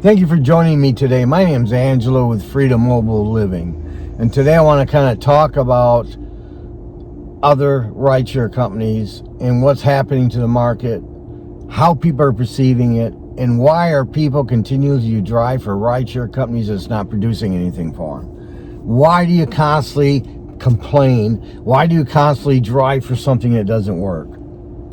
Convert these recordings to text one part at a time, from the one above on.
Thank you for joining me today. My name is Angelo with Freedom Mobile Living. And today I want to kind of talk about other rideshare companies and what's happening to the market, how people are perceiving it, and why are people continuing to drive for rideshare companies that's not producing anything for them. Why do you constantly complain? Why do you constantly drive for something that doesn't work?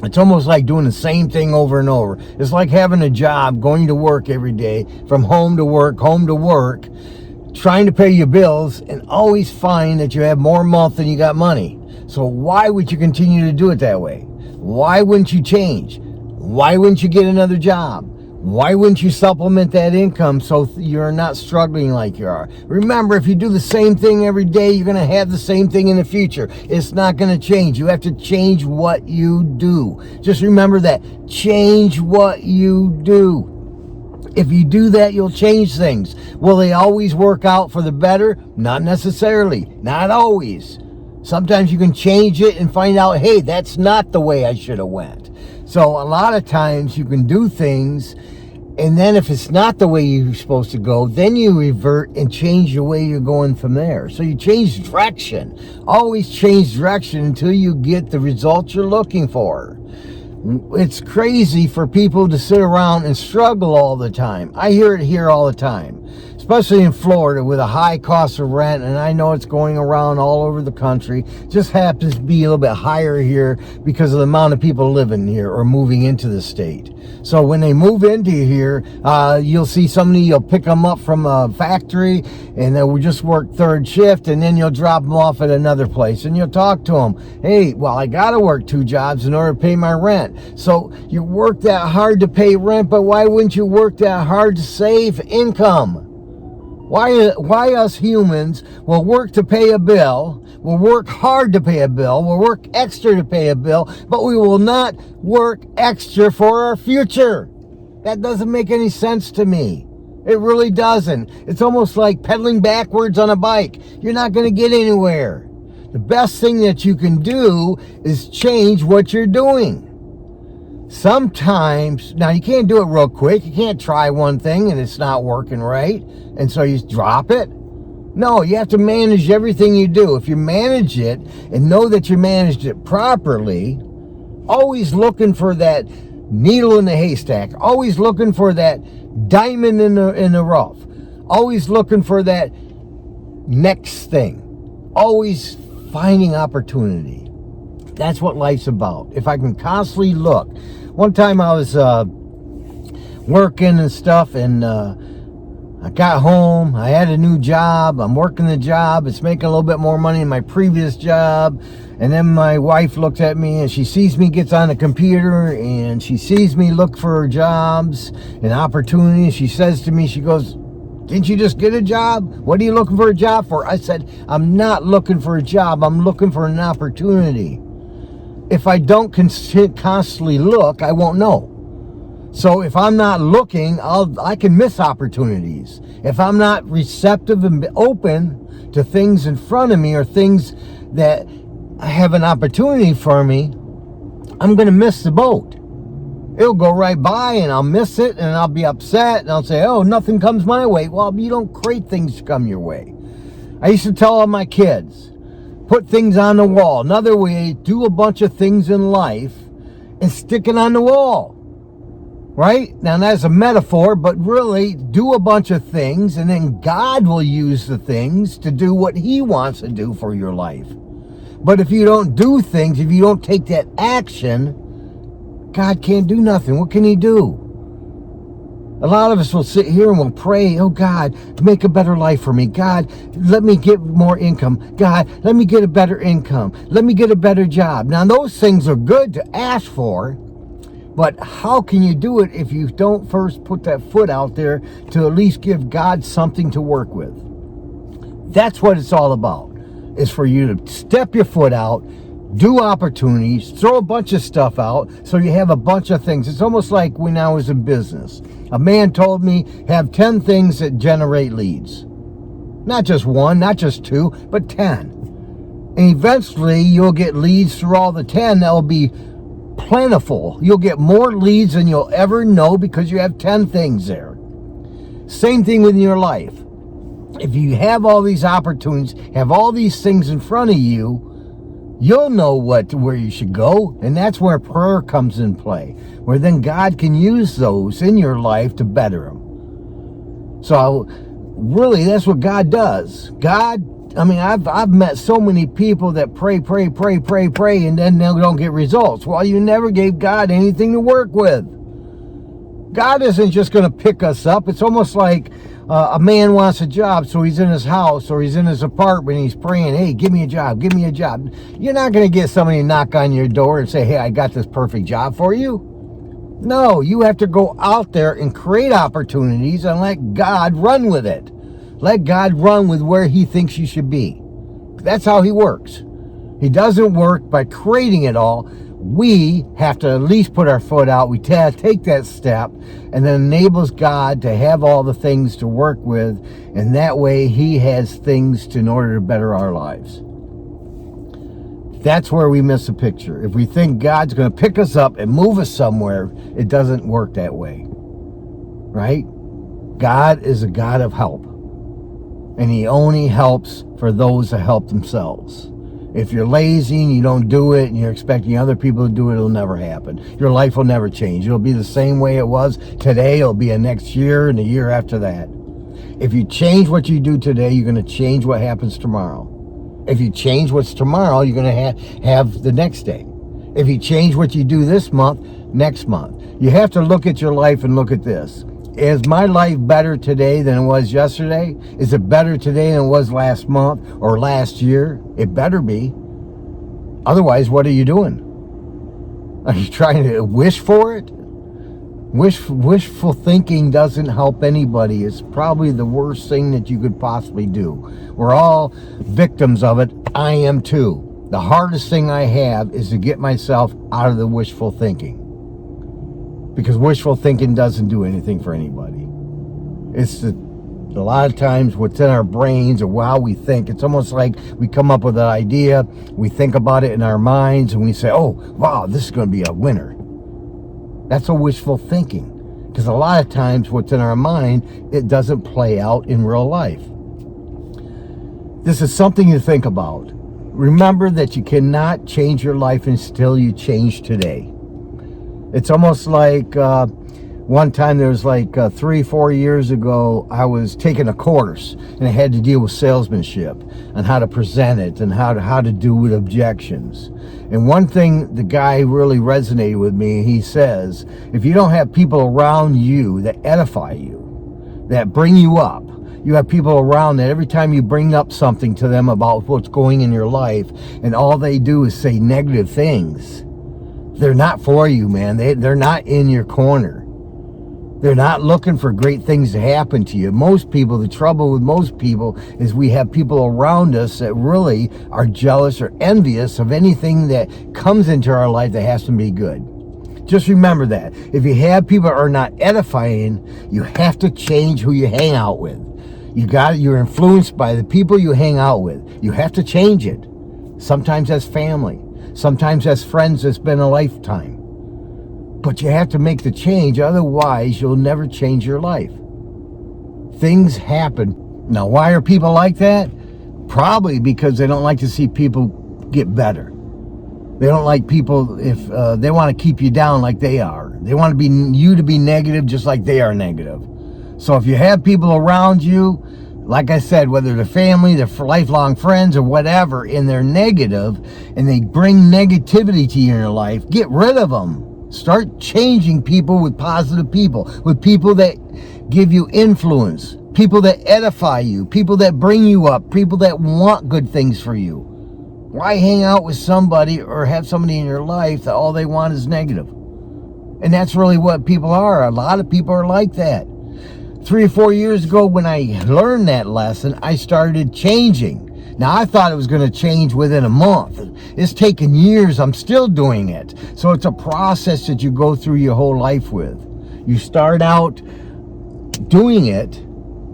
It's almost like doing the same thing over and over. It's like having a job, going to work every day, from home to work, trying to pay your bills, and always find that you have more month than you got money. So why would you continue to do it that way? Why wouldn't you change? Why wouldn't you get another job? Why wouldn't you supplement that income so you're not struggling like you are? Remember, if you do the same thing every day, you're going to have the same thing in the future. It's not going to change. You have to change what you do. Just remember that. Change what you do. If you do that, you'll change things. Will they always work out for the better? Not necessarily. Not always. Sometimes you can change it and find out, hey, that's not the way I should have went. So a lot of times you can do things, and then if it's not the way you're supposed to go, then you revert and change the way you're going from there. So you change direction. Always change direction until you get the results you're looking for. It's crazy for people to sit around and struggle all the time. I hear it here all the time, especially in Florida with a high cost of rent, and I know it's going around all over the country. Just happens to be a little bit higher here because of the amount of people living here or moving into the state. So when they move into here, you'll see somebody, you'll pick them up from a factory, and they'll just work third shift, and then you'll drop them off at another place, and you'll talk to them. Hey, well, I got to work 2 jobs in order to pay my rent. So you work that hard to pay rent, but why wouldn't you work that hard to save income? Why us humans will work to pay a bill, will work hard to pay a bill, will work extra to pay a bill, but we will not work extra for our future? That doesn't make any sense to me. It really doesn't. It's almost like pedaling backwards on a bike. You're not going to get anywhere. The best thing that you can do is change what you're doing. Sometimes, now you can't do it real quick. You can't try one thing and it's not working right, and so you drop it. No, you have to manage everything you do. If you manage it and know that you managed it properly, always looking for that needle in the haystack, always looking for that diamond in the rough, always looking for that next thing, always finding opportunity. That's what life's about. If I can constantly look. One time I was working and stuff, and I got home. I had a new job. I'm working the job. It's making a little bit more money than my previous job. And then my wife looks at me, and she sees me, gets on the computer, and she sees me look for jobs and opportunities. She says to me, she goes, "Didn't you just get a job? What are you looking for a job for?" I said, "I'm not looking for a job. I'm looking for an opportunity." If I don't constantly look, I won't know. So if I'm not looking, I can miss opportunities. If I'm not receptive and open to things in front of me or things that have an opportunity for me, I'm going to miss the boat. It'll go right by and I'll miss it, and I'll be upset, and I'll say, "Oh, nothing comes my way." Well, you don't create things to come your way. I used to tell all my kids, put things on the wall. Another way, do a bunch of things in life and stick it on the wall. Right? Now that's a metaphor, but really do a bunch of things, and then God will use the things to do what He wants to do for your life. But if you don't do things, if you don't take that action, God can't do nothing. What can He do? A lot of us will sit here and we'll pray, "Oh God, make a better life for me. God, let me get more income. God, let me get a better income. Let me get a better job." Now those things are good to ask for, but how can you do it if you don't first put that foot out there to at least give God something to work with? That's what it's all about, is for you to step your foot out, do opportunities, throw a bunch of stuff out so you have a bunch of things. It's almost like when I was in business. A man told me, have 10 things that generate leads. Not just 1, not just 2, but 10. And eventually you'll get leads through all the 10 that will be plentiful. You'll get more leads than you'll ever know because you have 10 things there. Same thing with your life. If you have all these opportunities, have all these things in front of you, you'll know where you should go. And that's where prayer comes in play, where then God can use those in your life to better them. So really, that's what God does. I've met so many people that pray, and then they don't get results. Well, you never gave God anything to work with. God isn't just going to pick us up. It's almost like a man wants a job, so he's in his house or he's in his apartment, and he's praying, hey, give me a job, give me a job. You're not going to get somebody to knock on your door and say, hey, I got this perfect job for you. No, you have to go out there and create opportunities and let God run with it. Let God run with where he thinks you should be. That's how he works. He doesn't work by creating it all. We have to at least put our foot out. We take that step, and then enables God to have all the things to work with, and that way he has things in order to better our lives. That's where we miss a picture. If we think God's going to pick us up and move us somewhere, it doesn't work that way. Right? God is a God of help. And he only helps for those that help themselves. If you're lazy and you don't do it and you're expecting other people to do it, it'll never happen. Your life will never change. It'll be the same way it was today. It'll be a next year and a year after that. If you change what you do today, you're going to change what happens tomorrow. If you change what's tomorrow, you're going to have the next day. If you change what you do this month, next month. You have to look at your life and look at this. Is my life better today than it was yesterday? Is it better today than it was last month or last year? It better be. Otherwise, what are you doing? Are you trying to wish for it? Wishful thinking doesn't help anybody. It's probably the worst thing that you could possibly do. We're all victims of it. I am too. The hardest thing I have is to get myself out of the wishful thinking. Because wishful thinking doesn't do anything for anybody. It's a lot of times what's in our brains or how we think. It's almost like we come up with an idea, we think about it in our minds, and we say, oh, wow, this is going to be a winner. That's a wishful thinking. Because a lot of times what's in our mind, it doesn't play out in real life. This is something to think about. Remember that you cannot change your life until you change today. It's almost like one time there was 3-4 years ago, I was taking a course and I had to deal with salesmanship and how to present it and how to do with objections. And one thing the guy really resonated with me, he says, if you don't have people around you that edify you, that bring you up, you have people around that every time you bring up something to them about what's going in your life and all they do is say negative things, they're not for you, man. They're not in your corner. They're not looking for great things to happen to you. Most people, the trouble with most people is we have people around us that really are jealous or envious of anything that comes into our life that has to be good. Just remember that. If you have people that are not edifying, you have to change who you hang out with. You're influenced by the people you hang out with. You have to change it. Sometimes that's family. Sometimes that's friends that's been a lifetime. But you have to make the change, otherwise you'll never change your life. Things happen. Now, why are people like that? Probably because they don't like to see people get better. They don't like people if they want to keep you down like they are. They want you to be negative just like they are negative. So if you have people around you, like I said, whether they're family, they're lifelong friends, or whatever, and they're negative, and they bring negativity to you in your life, get rid of them. Start changing people with positive people, with people that give you influence, people that edify you, people that bring you up, people that want good things for you. Why hang out with somebody or have somebody in your life that all they want is negative? And that's really what people are. A lot of people are like that. 3 or 4 years ago when I learned that lesson, I started changing. Now, I thought it was going to change within a month. It's taken years. I'm still doing it. So it's a process that you go through your whole life with. You start out doing it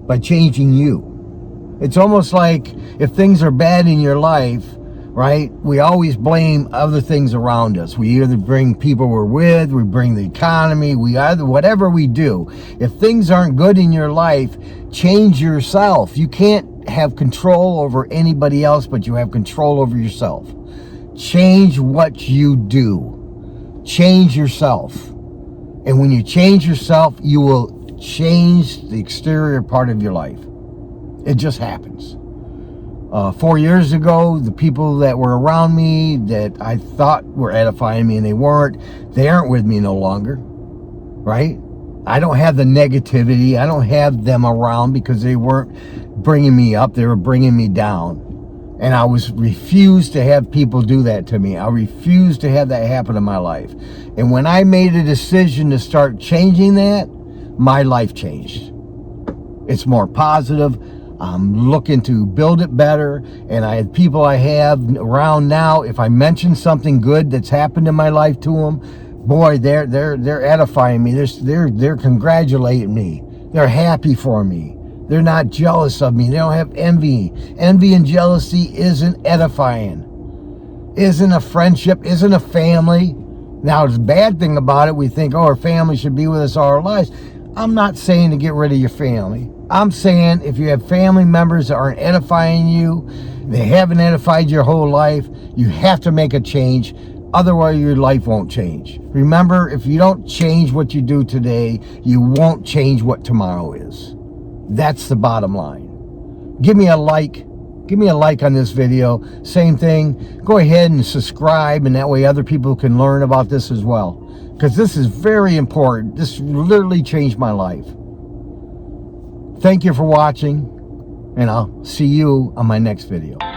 by changing you. It's almost like if things are bad in your life, right? We always blame other things around us. We either bring people we're with, we bring the economy, we either, whatever we do. If things aren't good in your life, change yourself. You can't have control over anybody else, but you have control over yourself. Change what you do. Change yourself. And when you change yourself, you will change the exterior part of your life. It just happens. 4 years ago, the people that were around me that I thought were edifying me and they aren't with me no longer, right? I don't have the negativity. I don't have them around because they weren't bringing me up. They were bringing me down. And I refused to have people do that to me. I refused to have that happen in my life. And when I made a decision to start changing that, my life changed. It's more positive. I'm looking to build it better, and people I have around now, if I mention something good that's happened in my life to them, boy, they're edifying me. They're congratulating me. They're happy for me. They're not jealous of me. They don't have envy. Envy and jealousy isn't edifying. Isn't a friendship, isn't a family. Now, the bad thing about it, we think, oh, our family should be with us all our lives. I'm not saying to get rid of your family. I'm saying if you have family members that aren't edifying you, they haven't edified your whole life, you have to make a change. Otherwise, your life won't change. Remember, if you don't change what you do today, you won't change what tomorrow is. That's the bottom line. Give me a like. Give me a like on this video. Same thing. Go ahead and subscribe, and that way other people can learn about this as well. Because this is very important. This literally changed my life. Thank you for watching, and I'll see you on my next video.